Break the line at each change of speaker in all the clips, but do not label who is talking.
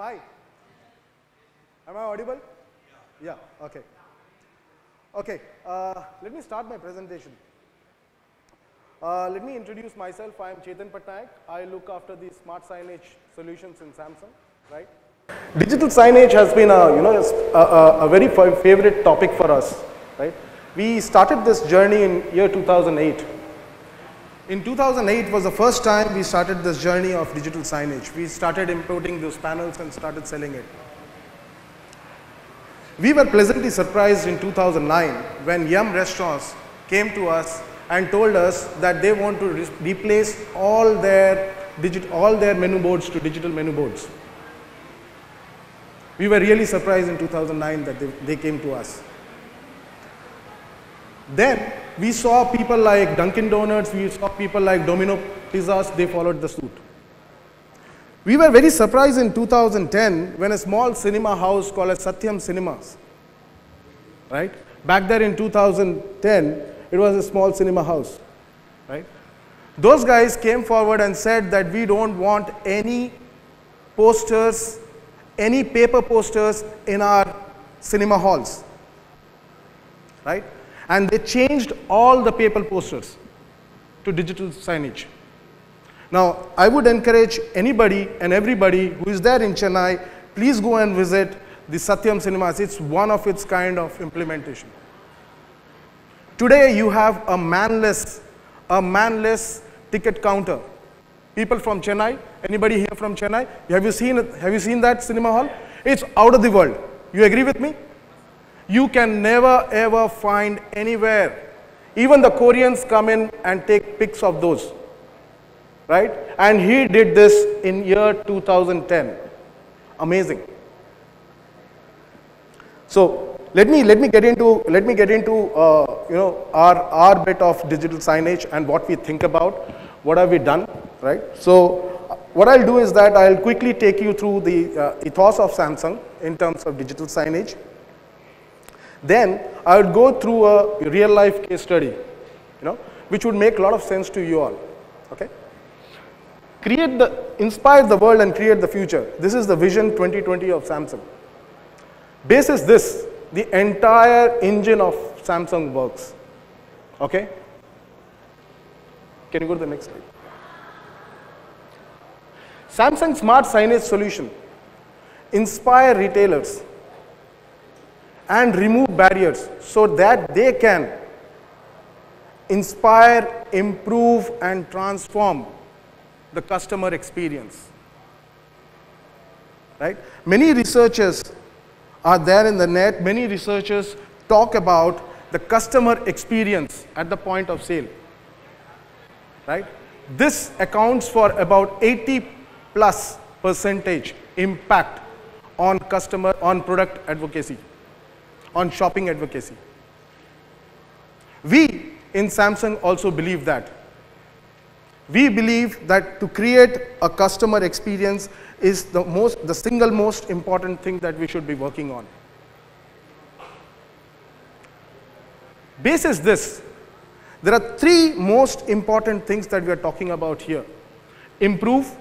Am I? Am I audible? Yeah, okay. Okay, let me start my presentation. Let me introduce myself. I am Chetan Patnaik. I look after the smart signage solutions in Samsung, right? Digital signage has been a very favorite topic for us, right? We started this journey in year 2008. In 2008 was the first time we started this journey of digital signage. We started importing those panels and started selling it. We were pleasantly surprised in 2009 when Yum Restaurants came to us and told us that they want to replace all their menu boards to digital menu boards. We were really surprised in 2009 that they came to us. Then we saw people like Dunkin' Donuts, we saw people like Domino Pizzas, they followed the suit. We were very surprised in 2010 when a small cinema house called as Satyam Cinemas, right? Back there in 2010, it was a small cinema house, right? Those guys came forward and said that we don't want any posters, any paper posters in our cinema halls, right? And they changed all the paper posters to digital signage. Now, I would encourage anybody and everybody who is there in Chennai, please go and visit the Satyam Cinemas. It's one of its kind of implementation. Today, you have a manless ticket counter. People from Chennai, anybody here from Chennai? Have you seen that cinema hall? It's out of the world. You agree with me? You can never ever find anywhere. Even the Koreans come in and take pics of those, right? And he did this in year 2010. Amazing. So let me get into our bit of digital signage and what we think about, what have we done, right? So what I'll do is that I'll quickly take you through the ethos of Samsung in terms of digital signage. Then I would go through a real life case study, which would make a lot of sense to you all. Okay? Inspire the world and create the future. This is the vision 2020 of Samsung. Basis this, the entire engine of Samsung works. Okay? Can you go to the next slide? Samsung Smart Signage Solution inspire retailers and remove barriers so that they can inspire, improve, and transform the customer experience. Right? Many researchers are there in the net. Many researchers talk about the customer experience at the point of sale. Right? This accounts for about 80+% impact on product advocacy, on shopping advocacy. We in Samsung also believe that. We believe that to create a customer experience is the single most important thing that we should be working on. Basis this, there are three most important things that we are talking about here: improve,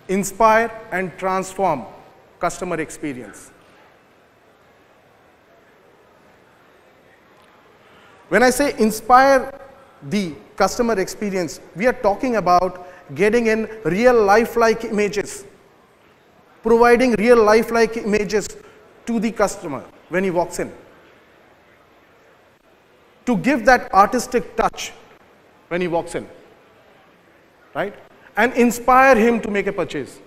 inspire, and transform customer experience. When I say inspire the customer experience, we are talking about getting in real lifelike images, providing real lifelike images to the customer when he walks in, to give that artistic touch when he walks in, right? And inspire him to make a purchase.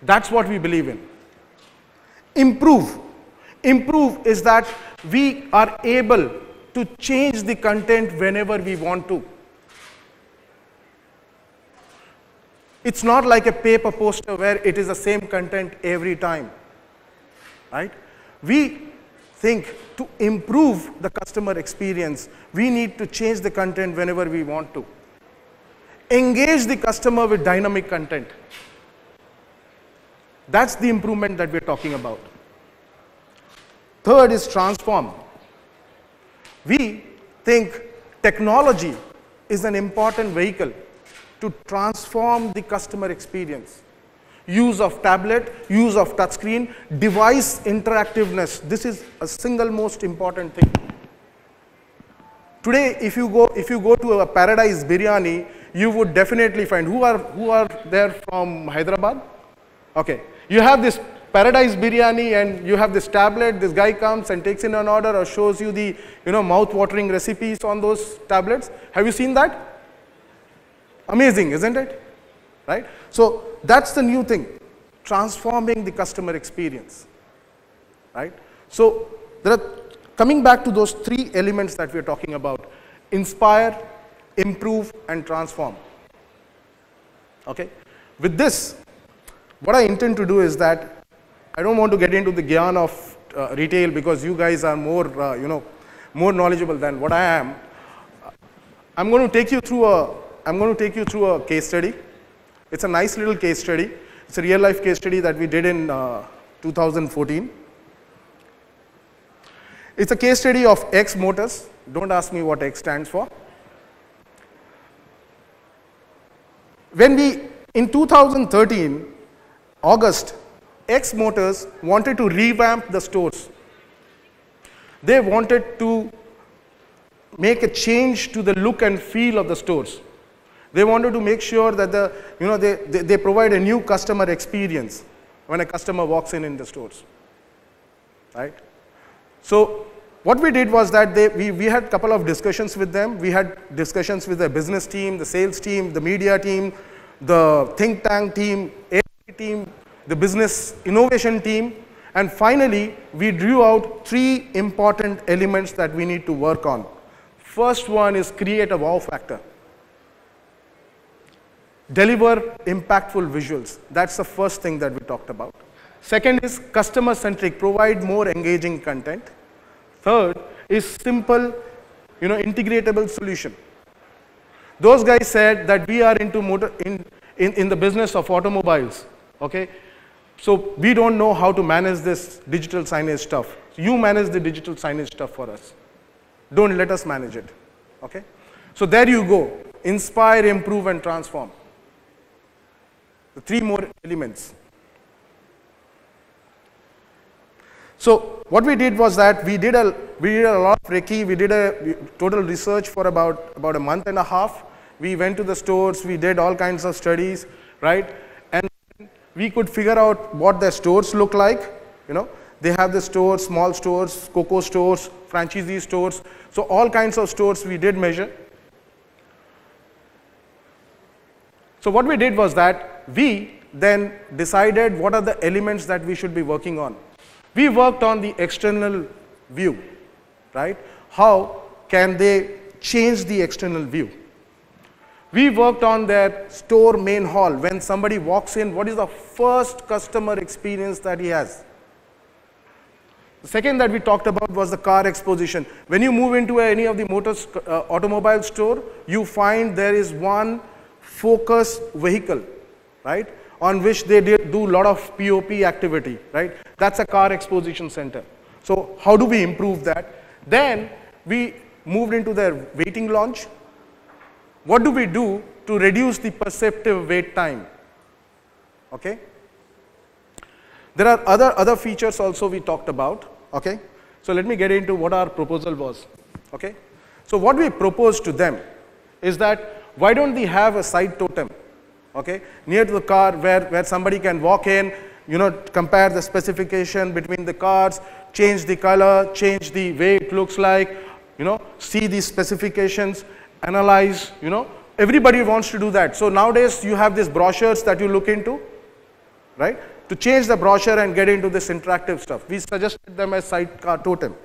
That's what we believe in. Improve. Improve is that we are able to change the content whenever we want to. It's not like a paper poster where it is the same content every time, right? We think to improve the customer experience, we need to change the content whenever we want to. Engage the customer with dynamic content. That's the improvement that we're talking about. Third is transform. We think technology is an important vehicle to transform the customer experience. use of tablet, use of touchscreen, device interactiveness. This is a single most important thing. Today, if you go to a Paradise Biryani, you would definitely find, who are there from Hyderabad? Okay, you have this Paradise Biryani and you have this tablet. This guy comes and takes in an order or shows you the mouth-watering recipes on those tablets. Have you seen that? Amazing, isn't it? Right? So that's the new thing, transforming the customer experience. Right? So coming back to those three elements that we're talking about: inspire, improve, and transform. Okay? With this, what I intend to do is that I don't want to get into the gyan of retail, because you guys are more, more knowledgeable than what I am. I'm going to take you through a case study. It's a nice little case study. It's a real life case study that we did in 2014. It's a case study of X Motors. Don't ask me what X stands for. In 2013, August, X Motors wanted to revamp the stores. They wanted to make a change to the look and feel of the stores. They wanted to make sure that they provide a new customer experience when a customer walks in the stores. Right? So what we did was that we had a couple of discussions with them. We had discussions with the business team, the sales team, the media team, the think tank team, AI team, the business innovation team, and finally we drew out three important elements that we need to work on. First one is create a wow factor. Deliver impactful visuals. That's the first thing that we talked about. Second is customer centric, provide more engaging content. Third is simple, integratable solution. Those guys said that we are into in the business of automobiles. Okay, so we don't know how to manage this digital signage stuff. You manage the digital signage stuff for us. Don't let us manage it. Okay, so there you go. Inspire, improve, and transform. The three more elements. So what we did was that we did a lot of recce. We did a total research for about a month and a half. We went to the stores. We did all kinds of studies, right? And we could figure out what their stores look like. They have the stores, small stores, COCO stores, franchisee stores. So all kinds of stores we did measure. So what we did was that we then decided what are the elements that we should be working on. We worked on the external view, right? How can they change the external view? We worked on their store main hall. When somebody walks in, what is the first customer experience that he has? The second that we talked about was the car exposition. When you move into any of the automobile store, you find there is one focused vehicle, right, on which they do a lot of POP activity, right? That's a car exposition center. So how do we improve that? Then we moved into their waiting lounge. What do we do to reduce the perceptive wait time? Okay. There are other features also we talked about. Okay. So let me get into what our proposal was. Okay. So what we proposed to them is that why don't we have a side totem, okay, near to the car where somebody can walk in, compare the specification between the cars, change the color, change the way it looks like, see the specifications, analyze, everybody wants to do that. So nowadays you have these brochures that you look into, right, to change the brochure and get into this interactive stuff. We suggested them as sidecar totem.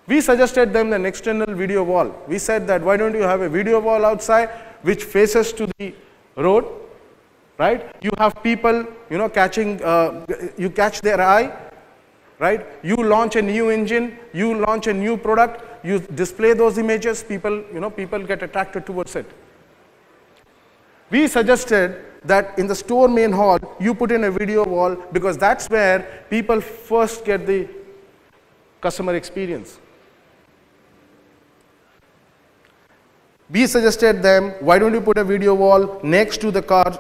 We suggested them an external video wall. We said that why don't you have a video wall outside which faces to the road, right? You have people, catching, you catch their eye, right? You launch a new engine, you launch a new product, you display those images, people get attracted towards it. We suggested that in the store main hall, you put in a video wall because that's where people first get the customer experience. We suggested them, why don't you put a video wall next to the car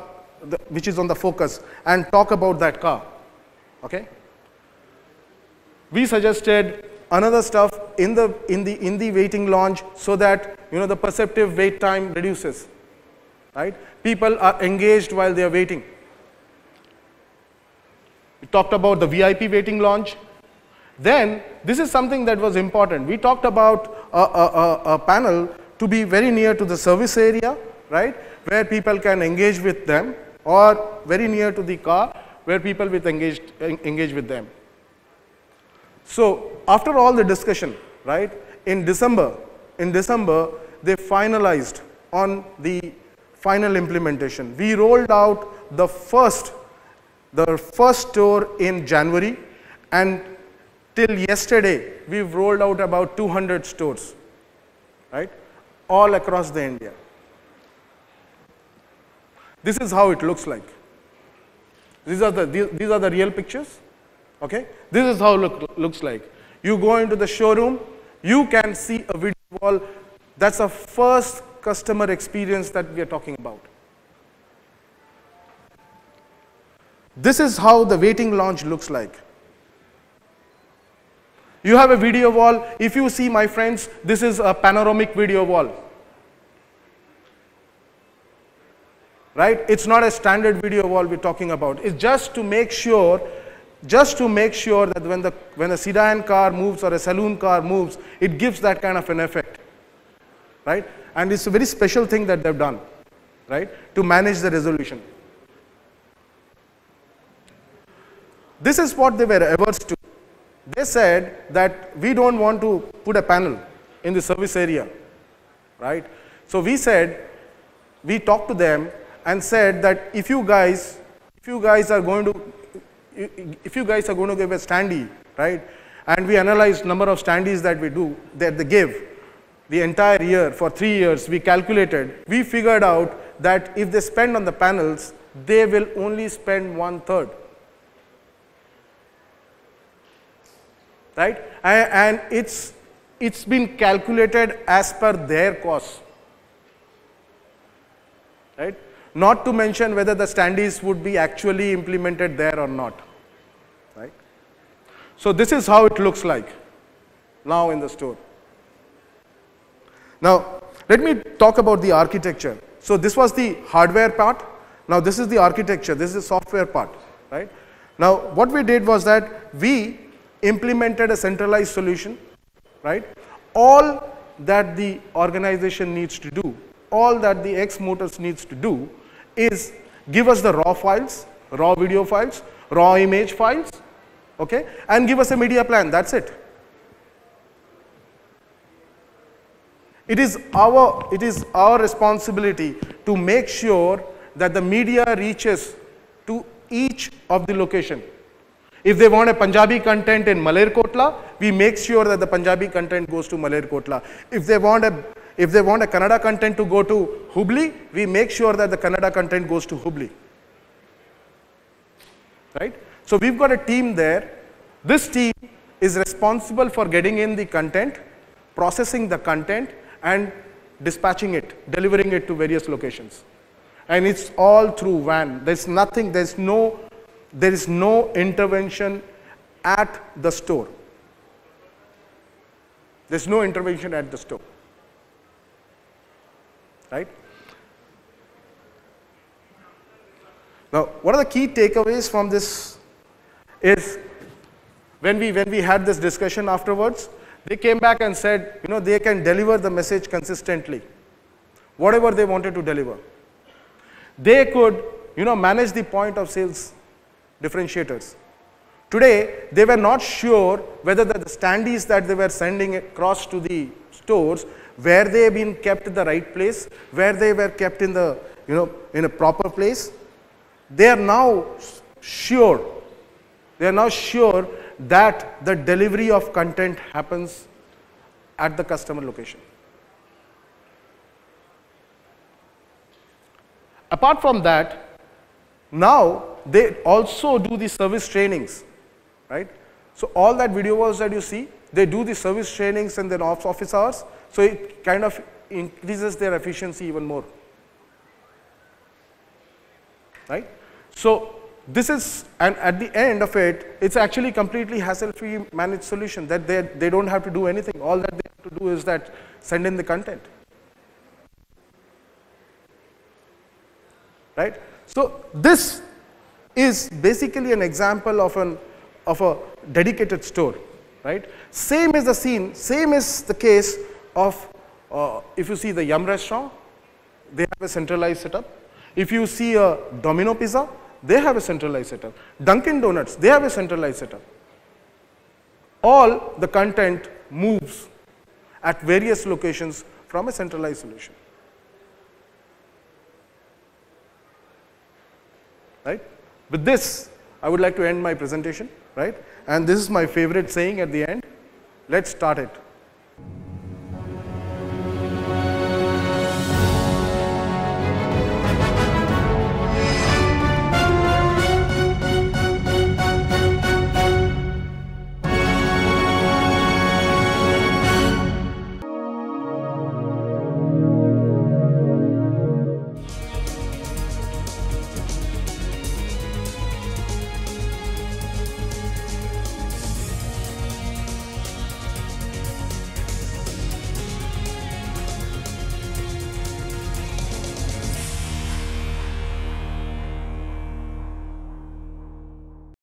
which is on the focus, and talk about that car. Okay? We suggested another stuff in the waiting lounge so that the perceptive wait time reduces. Right? People are engaged while they are waiting. We talked about the VIP waiting lounge. Then this is something that was important. We talked about a panel to be very near to the service area, right, where people can engage with them, or very near to the car where people engage with them. So after all the discussion, right, in December they finalized on the final implementation. We rolled out the first store in January, and till yesterday we've rolled out about 200 stores, right, all across the India. This is how it looks like. These are the real pictures. Okay, this is how it looks like. You go into the showroom, you can see a video wall. That's the first customer experience that we are talking about. This is how the waiting lounge looks like. You have a video wall. If you see, my friends, this is a panoramic video wall. Right? It's not a standard video wall we're talking about. It's just to make sure that when a sedan car moves or a saloon car moves, it gives that kind of an effect. Right? And it's a very special thing that they've done, right, to manage the resolution. This is what they were averse to. They said that we don't want to put a panel in the service area, right? So we talked to them and said that if you guys are going to give a standee, right, and we analyzed number of standees that they give the entire year for 3 years, we calculated, we figured out that if they spend on the panels, they will only spend 1/3. Right? And it's been calculated as per their cost. Right? Not to mention whether the standees would be actually implemented there or not. Right? So this is how it looks like now in the store. Now let me talk about the architecture. So this was the hardware part. Now this is the architecture. This is the software part. Right? Now what we did was that we implemented a centralized solution, right? All that the organization needs to do, all that the ex-Motors needs to do is give us the raw files, raw video files, raw image files, okay, and give us a media plan. That's it. It is our responsibility to make sure that the media reaches to each of the location. If they want a Punjabi content in Malerkotla, we make sure that the Punjabi content goes to Malerkotla. If they want a Kannada content to go to Hubli, we make sure that the Kannada content goes to Hubli. Right? So we've got a team there. This team is responsible for getting in the content, processing the content, and dispatching it, delivering it to various locations. And it's all through WAN. There is no intervention at the store. There's no intervention at the store. Right? Now, what are the key takeaways from this is when we had this discussion afterwards, they came back and said, they can deliver the message consistently, whatever they wanted to deliver. They could, manage the point of sales differentiators. Today, they were not sure whether the standees that they were sending across to the stores, were they being kept in the right place, where they were kept in the, in a proper place. They are now sure that the delivery of content happens at the customer location. Apart from that, now they also do the service trainings, right? So all that video walls that you see, they do the service trainings in their office hours, so it kind of increases their efficiency even more. right? So this is, and at the end of it, it's actually completely hassle-free managed solution that they don't have to do anything. All that they have to do is that send in the content, right? So this is basically an example of a dedicated store, right? Same is the scene, same is the case of if you see the Yum restaurant, they have a centralized setup. If you see a Domino Pizza, they have a centralized setup. Dunkin' Donuts, they have a centralized setup. All the content moves at various locations from a centralized solution, right? With this, I would like to end my presentation, right? And this is my favorite saying at the end: let's start it.